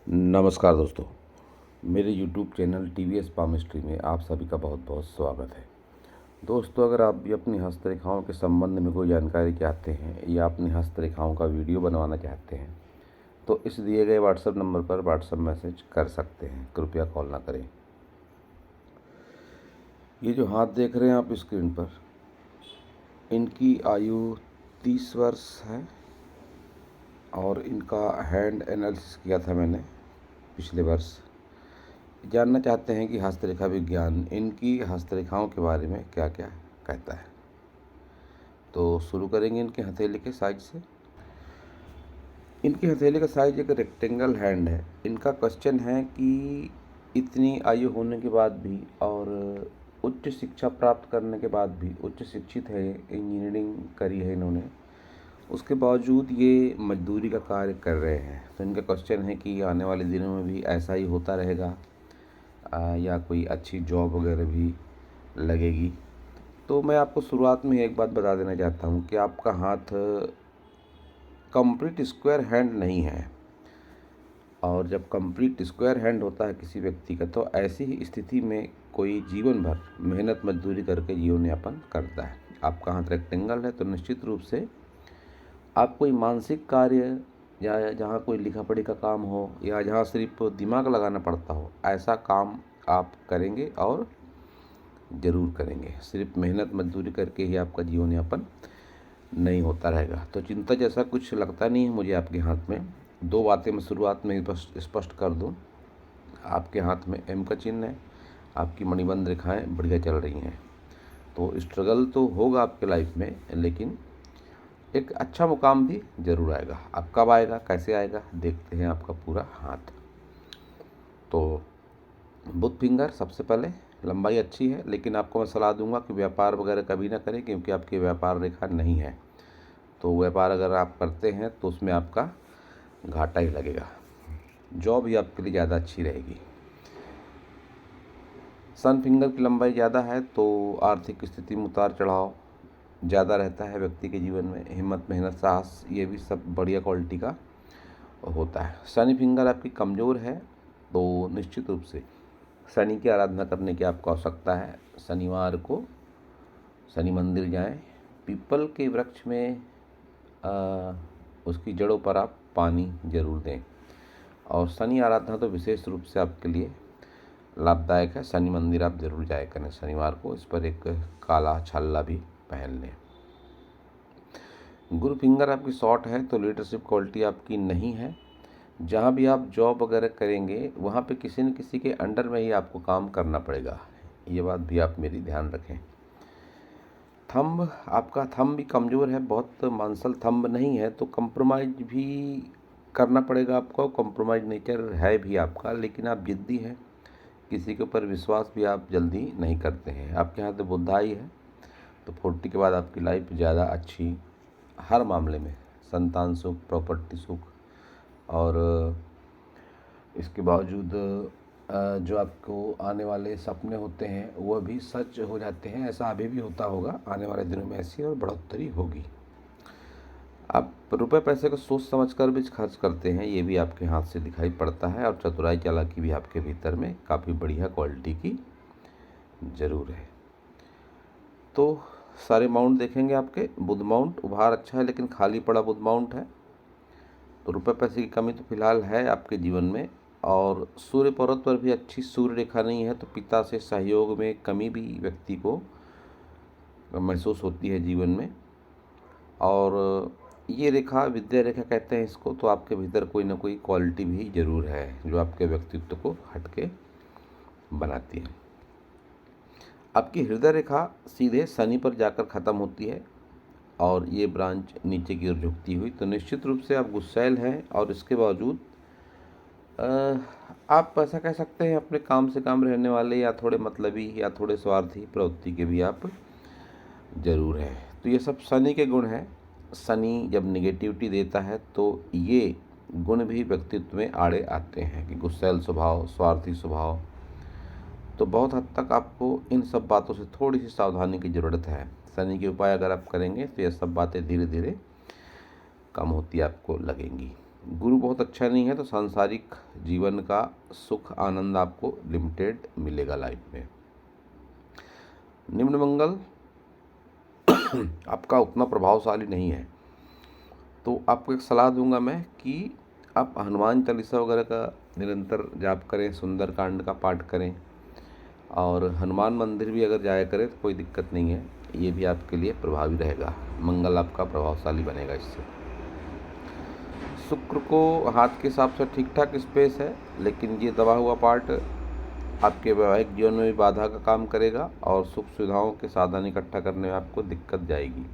नमस्कार दोस्तों, मेरे YouTube चैनल TVS पामिस्ट्री में आप सभी का बहुत बहुत स्वागत है। दोस्तों, अगर आप भी अपनी हस्तरेखाओं के संबंध में कोई जानकारी चाहते हैं या अपनी हस्तरेखाओं का वीडियो बनवाना चाहते हैं तो इस दिए गए व्हाट्सएप नंबर पर व्हाट्सएप मैसेज कर सकते हैं, कृपया कॉल ना करें। ये जो हाथ देख रहे हैं आप स्क्रीन पर, इनकी आयु 30 वर्ष है और इनका हैंड एनालिसिस किया था मैंने पिछले वर्ष। जानना चाहते हैं कि हस्तरेखा विज्ञान इनकी हस्तरेखाओं के बारे में क्या क्या कहता है। तो शुरू करेंगे इनके हथेली के साइज से। इनकी हथेली का साइज एक रेक्टेंगल हैंड है। इनका क्वेश्चन है कि इतनी आयु होने के बाद भी और उच्च शिक्षा प्राप्त करने के बाद भी, उच्च शिक्षित है, इंजीनियरिंग करी है इन्होंने, उसके बावजूद ये मजदूरी का कार्य कर रहे हैं। तो इनका क्वेश्चन है कि आने वाले दिनों में भी ऐसा ही होता रहेगा या कोई अच्छी जॉब वगैरह भी लगेगी। तो मैं आपको शुरुआत में एक बात बता देना चाहता हूँ कि आपका हाथ कंप्लीट स्क्वायर हैंड नहीं है, और जब कंप्लीट स्क्वायर हैंड होता है किसी व्यक्ति का तो ऐसी ही स्थिति में कोई जीवन भर मेहनत मजदूरी करके जीवन यापन करता है। आपका हाथ रेक्टेंगल है तो निश्चित रूप से आप कोई मानसिक कार्य या जहाँ कोई लिखा पढ़ी का काम हो या जहाँ सिर्फ दिमाग लगाना पड़ता हो, ऐसा काम आप करेंगे और ज़रूर करेंगे। सिर्फ मेहनत मजदूरी करके ही आपका जीवन यापन नहीं होता रहेगा। तो चिंता जैसा कुछ लगता नहीं है मुझे आपके हाथ में। दो बातें मैं शुरुआत में स्पष्ट कर दूं। आपके हाथ में एम का चिन्ह है, आपकी मणिबंध रेखाएं बढ़िया चल रही हैं। तो स्ट्रगल तो होगा आपके लाइफ में, लेकिन एक अच्छा मुकाम भी ज़रूर आएगा। अब कब आएगा, कैसे आएगा, देखते हैं आपका पूरा हाथ। तो बुध फिंगर सबसे पहले, लंबाई अच्छी है, लेकिन आपको मैं सलाह दूंगा कि व्यापार वगैरह कभी ना करें, क्योंकि आपकी व्यापार रेखा नहीं है। तो व्यापार अगर आप करते हैं तो उसमें आपका घाटा ही लगेगा। जॉब ही आपके लिए ज़्यादा अच्छी रहेगी। सन फिंगर की लंबाई ज़्यादा है तो आर्थिक स्थिति में उतार चढ़ाव ज़्यादा रहता है व्यक्ति के जीवन में। हिम्मत, मेहनत, साहस, ये भी सब बढ़िया क्वालिटी का होता है। शनि फिंगर आपकी कमज़ोर है तो निश्चित रूप से शनि की आराधना करने की आपको आवश्यकता है। शनिवार को शनि मंदिर जाएं, पीपल के वृक्ष में उसकी जड़ों पर आप पानी जरूर दें। और शनि आराधना तो विशेष रूप से आपके लिए लाभदायक है। शनि मंदिर आप जरूर जाया करें शनिवार को। इस पर एक काला छाला भी पहन लें। गुरु फिंगर आपकी शॉर्ट है तो लीडरशिप क्वालिटी आपकी नहीं है। जहाँ भी आप जॉब वगैरह करेंगे वहाँ पे किसी न किसी के अंडर में ही आपको काम करना पड़ेगा। ये बात भी आप मेरी ध्यान रखें। थंब, आपका थंब भी कमज़ोर है, बहुत मांसल थंब नहीं है, तो कंप्रोमाइज़ भी करना पड़ेगा आपको। कंप्रोमाइज़ नेचर है भी आपका, लेकिन आप जिद्दी हैं, किसी के ऊपर विश्वास भी आप जल्दी नहीं करते हैं। आपके यहाँ तो बुधाई है तो 40 के बाद आपकी लाइफ ज़्यादा अच्छी हर मामले में, संतान सुख, प्रॉपर्टी सुख, और इसके बावजूद जो आपको आने वाले सपने होते हैं वह भी सच हो जाते हैं। ऐसा अभी भी होता होगा, आने वाले दिनों में ऐसी और बढ़ोतरी होगी। आप रुपए पैसे को सोच समझ कर भी खर्च करते हैं, ये भी आपके हाथ से दिखाई पड़ता है। और चतुराई चालाकी भी आपके भीतर में काफ़ी बढ़िया क्वालिटी की ज़रूर है। तो सारे माउंट देखेंगे आपके। बुध माउंट उभार अच्छा है, लेकिन खाली पड़ा बुध माउंट है, तो रुपए पैसे की कमी तो फिलहाल है आपके जीवन में। और सूर्य पर्वत पर भी अच्छी सूर्य रेखा नहीं है, तो पिता से सहयोग में कमी भी व्यक्ति को महसूस होती है जीवन में। और ये रेखा विद्या रेखा कहते हैं इसको। तो आपके भीतर कोई ना कोई क्वालिटी भी ज़रूर है जो आपके व्यक्तित्व को हटके बनाती है। आपकी हृदय रेखा सीधे शनि पर जाकर ख़त्म होती है और ये ब्रांच नीचे की ओर झुकती हुई। तो निश्चित रूप से आप गुस्सैल हैं, और इसके बावजूद आप ऐसा कह सकते हैं अपने काम से काम रहने वाले, या थोड़े मतलबी या थोड़े स्वार्थी प्रवृत्ति के भी आप ज़रूर हैं। तो ये सब शनि के गुण हैं। शनि जब निगेटिविटी देता है तो ये गुण भी व्यक्तित्व में आड़े आते हैं कि गुस्सैल स्वभाव, स्वार्थी स्वभाव। तो बहुत हद तक आपको इन सब बातों से थोड़ी सी सावधानी की ज़रूरत है। शनि के उपाय अगर आप करेंगे तो ये सब बातें धीरे धीरे कम होती आपको लगेंगी। गुरु बहुत अच्छा नहीं है तो सांसारिक जीवन का सुख आनंद आपको लिमिटेड मिलेगा लाइफ में। निम्न मंगल आपका उतना प्रभावशाली नहीं है, तो आपको एक सलाह दूंगा मैं कि आप हनुमान चालीसा वगैरह का निरंतर जाप करें, सुंदरकांड का पाठ करें, और हनुमान मंदिर भी अगर जाया करें तो कोई दिक्कत नहीं है, ये भी आपके लिए प्रभावी रहेगा। मंगल आपका प्रभावशाली बनेगा इससे। शुक्र को हाथ के हिसाब से ठीक ठाक स्पेस है, लेकिन ये दबा हुआ पार्ट आपके वैवाहिक जीवन में भी बाधा का काम करेगा और सुख सुविधाओं के साधन इकट्ठा करने में आपको दिक्कत जाएगी।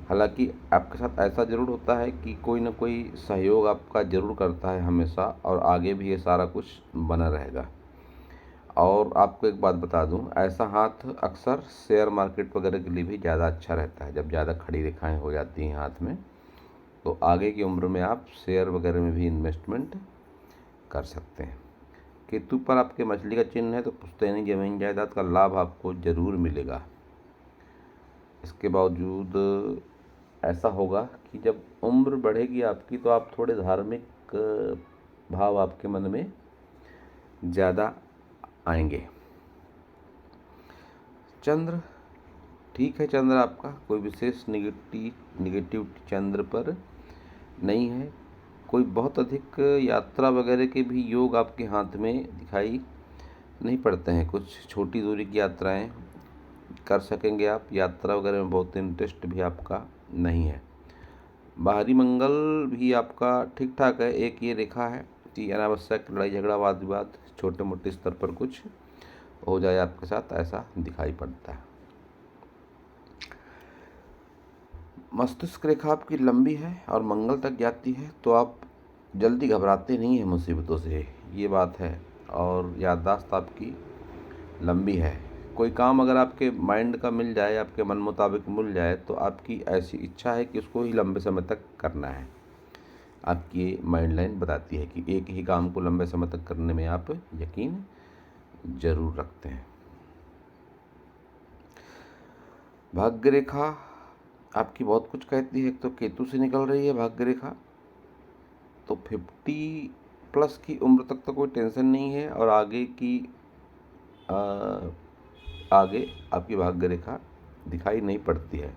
हालांकि आपके साथ ऐसा ज़रूर होता है कि कोई ना कोई सहयोग आपका ज़रूर करता है हमेशा, और आगे भी ये सारा कुछ बना रहेगा। और आपको एक बात बता दूं, ऐसा हाथ अक्सर शेयर मार्केट वगैरह के लिए भी ज़्यादा अच्छा रहता है। जब ज़्यादा खड़ी रेखाएं हो जाती हैं हाथ में, तो आगे की उम्र में आप शेयर वगैरह में भी इन्वेस्टमेंट कर सकते हैं। केतु पर आपके मछली का चिन्ह है, तो पुश्तैनी जमीन जायदाद का लाभ आपको ज़रूर मिलेगा। इसके बावजूद ऐसा होगा कि जब उम्र बढ़ेगी आपकी, तो आप थोड़े धार्मिक भाव आपके मन में ज़्यादा आएंगे। चंद्र ठीक है, चंद्र आपका कोई विशेष निगेटिव चंद्र पर नहीं है। कोई बहुत अधिक यात्रा वगैरह के भी योग आपके हाथ में दिखाई नहीं पड़ते हैं। कुछ छोटी दूरी की यात्राएं कर सकेंगे आप, यात्रा वगैरह में बहुत इंटरेस्ट भी आपका नहीं है। बाहरी मंगल भी आपका ठीक ठाक है। एक ये रेखा है कि अनावश्यक लड़ाई झगड़ा वाद विवाद छोटे मोटे स्तर पर कुछ हो जाए आपके साथ, ऐसा दिखाई पड़ता है। मस्तिष्क रेखा आपकी लंबी है और मंगल तक जाती है, तो आप जल्दी घबराते नहीं हैं मुसीबतों से, ये बात है। और याददाश्त आपकी लंबी है। कोई काम अगर आपके माइंड का मिल जाए, आपके मन मुताबिक मिल जाए, तो आपकी ऐसी इच्छा है कि उसको ही लंबे समय तक करना है। आपकी ये माइंड लाइन बताती है कि एक ही काम को लंबे समय तक करने में आप यकीन जरूर रखते हैं। भाग्य रेखा आपकी बहुत कुछ कहती है। एक तो केतु से निकल रही है भाग्य रेखा, तो 50+ की उम्र तक तो कोई टेंशन नहीं है, और आगे आपकी भाग्य रेखा दिखाई नहीं पड़ती है।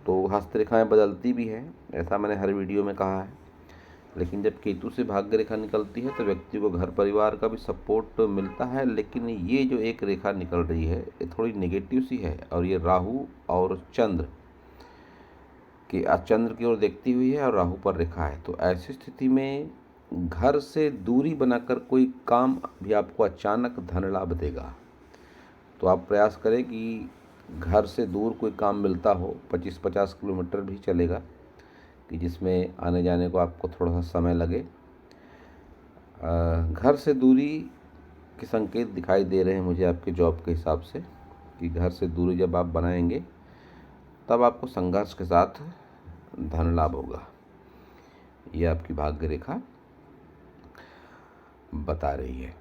तो हस्तरेखाएं बदलती भी हैं, ऐसा मैंने हर वीडियो में कहा है। लेकिन जब केतु से भाग्य रेखा निकलती है तो व्यक्ति को घर परिवार का भी सपोर्ट मिलता है। लेकिन ये जो एक रेखा निकल रही है, ये थोड़ी नेगेटिव सी है, और ये राहु और चंद्र की ओर देखती हुई है और राहु पर रेखा है। तो ऐसी स्थिति में घर से दूरी बनाकर कोई काम भी आपको अचानक धन लाभ देगा। तो आप प्रयास करें कि घर से दूर कोई काम मिलता हो, 25-50 किलोमीटर भी चलेगा, कि जिसमें आने जाने को आपको थोड़ा सा समय लगे। घर से दूरी के संकेत दिखाई दे रहे हैं मुझे आपके जॉब के हिसाब से, कि घर से दूरी जब आप बनाएंगे तब आपको संघर्ष के साथ धन लाभ होगा। ये आपकी भाग्य रेखा बता रही है।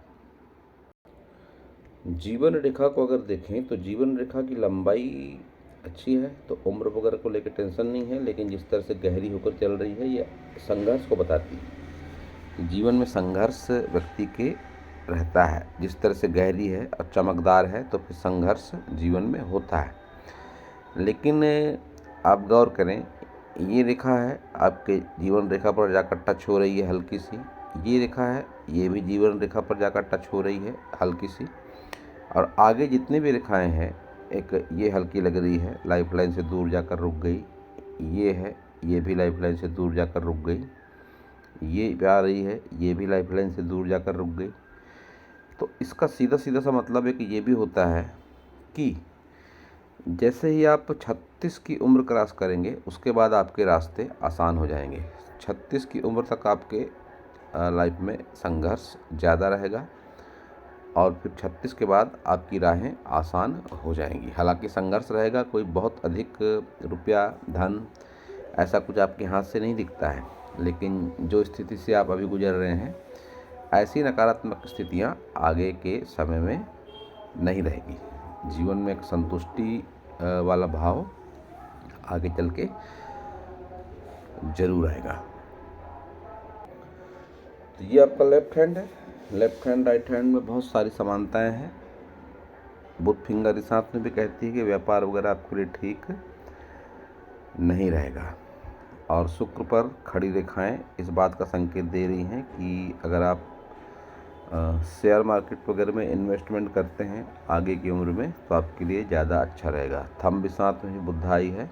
जीवन रेखा को अगर देखें तो जीवन रेखा की लंबाई अच्छी है, तो उम्र वगैरह को लेकर टेंशन नहीं है। लेकिन जिस तरह से गहरी होकर चल रही है, ये संघर्ष को बताती है। जीवन में संघर्ष व्यक्ति के रहता है। जिस तरह से गहरी है और चमकदार है, तो फिर संघर्ष जीवन में होता है। लेकिन आप गौर करें, ये रेखा है आपके जीवन रेखा पर जाकर टच हो रही है हल्की सी। ये रेखा है, ये भी जीवन रेखा पर जाकर टच हो रही है हल्की सी। और आगे जितनी भी रेखाएं हैं, एक ये हल्की लग रही है, लाइफ लाइन से दूर जाकर रुक गई। ये है, ये भी लाइफ लाइन से दूर जाकर रुक गई। ये भी आ रही है, ये भी लाइफ लाइन से दूर जाकर रुक गई। तो इसका सीधा सीधा सा मतलब है कि ये भी होता है कि जैसे ही आप 36 की उम्र क्रॉस करेंगे, उसके बाद आपके रास्ते आसान हो जाएंगे। 36 की उम्र तक आपके लाइफ में संघर्ष ज़्यादा रहेगा, और फिर 36 के बाद आपकी राहें आसान हो जाएंगी। हालांकि संघर्ष रहेगा, कोई बहुत अधिक रुपया धन ऐसा कुछ आपके हाथ से नहीं दिखता है। लेकिन जो स्थिति से आप अभी गुजर रहे हैं, ऐसी नकारात्मक स्थितियां आगे के समय में नहीं रहेगी। जीवन में एक संतुष्टि वाला भाव आगे चल के जरूर आएगा। तो ये आपका लेफ्ट हैंड है। लेफ्ट हैंड राइट हैंड में बहुत सारी समानताएं हैं। बुध फिंगर इस हाथ में भी कहती है कि व्यापार वगैरह आपके लिए ठीक नहीं रहेगा। और शुक्र पर खड़ी रेखाएं इस बात का संकेत दे रही हैं कि अगर आप शेयर मार्केट वगैरह में इन्वेस्टमेंट करते हैं आगे की उम्र में तो आपके लिए ज़्यादा अच्छा रहेगा। थंब इस हाथ में भी बुधाई है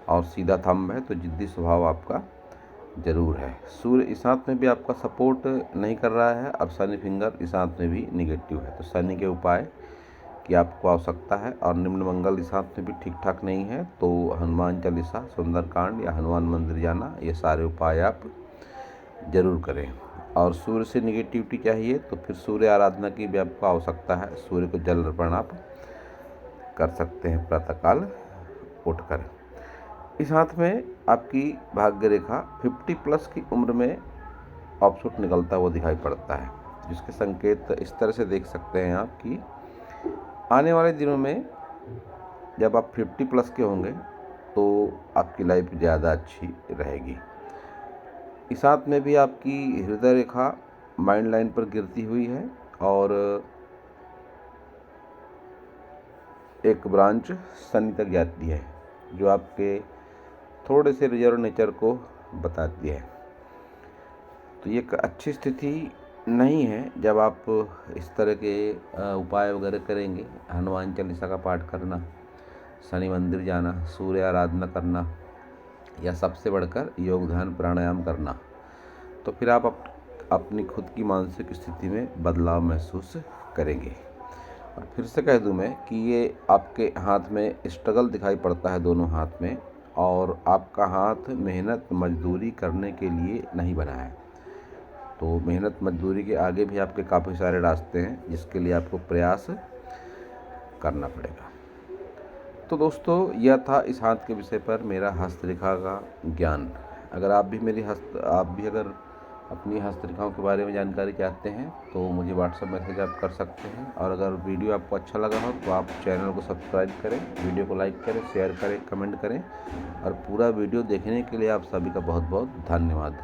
और सीधा थंब है, तो जिद्दी स्वभाव आपका ज़रूर है। सूर्य इस हाथ में भी आपका सपोर्ट नहीं कर रहा है और शनि फिंगर इस हाथ में भी निगेटिव है। तो शनि के उपाय की आपको आवश्यकता है। और निम्न मंगल इस हाथ में भी ठीक ठाक नहीं है, तो हनुमान चालीसा, सुंदरकांड या हनुमान मंदिर जाना, ये सारे उपाय आप जरूर करें। और सूर्य से निगेटिविटी चाहिए तो फिर सूर्य आराधना की भी आपको आवश्यकता है। सूर्य को जल अर्पण आप कर सकते हैं प्रातःकाल उठकर। इस हाथ में आपकी भाग्य रेखा 50+ की उम्र में ऑफशूट निकलता हुआ दिखाई पड़ता है, जिसके संकेत इस तरह से देख सकते हैं आप कि आने वाले दिनों में जब आप 50+ के होंगे तो आपकी लाइफ ज़्यादा अच्छी रहेगी। इस हाथ में भी आपकी हृदय रेखा माइंड लाइन पर गिरती हुई है और एक ब्रांच शनि तक जाती है, जो आपके थोड़े से रिजर्व नेचर को बताती है। तो ये एक अच्छी स्थिति नहीं है जब आप इस तरह के उपाय वगैरह करेंगे। हनुमान चालीसा का पाठ करना, शनि मंदिर जाना, सूर्य आराधना करना या सबसे बढ़कर योग ध्यान प्राणायाम करना, तो फिर आप अपनी खुद की मानसिक स्थिति में बदलाव महसूस करेंगे। और फिर से कह दूं मैं कि ये आपके हाथ में स्ट्रगल दिखाई पड़ता है दोनों हाथ में, और आपका हाथ मेहनत मजदूरी करने के लिए नहीं बना है। तो मेहनत मजदूरी के आगे भी आपके काफ़ी सारे रास्ते हैं जिसके लिए आपको प्रयास करना पड़ेगा। तो दोस्तों, यह था इस हाथ के विषय पर मेरा हस्तरेखा का ज्ञान। अगर आप भी अगर अपनी हस्तरेखाओं के बारे में जानकारी चाहते हैं तो मुझे व्हाट्सएप मैसेज आप कर सकते हैं। और अगर वीडियो आपको अच्छा लगा हो तो आप चैनल को सब्सक्राइब करें, वीडियो को लाइक करें, शेयर करें, कमेंट करें। और पूरा वीडियो देखने के लिए आप सभी का बहुत बहुत धन्यवाद।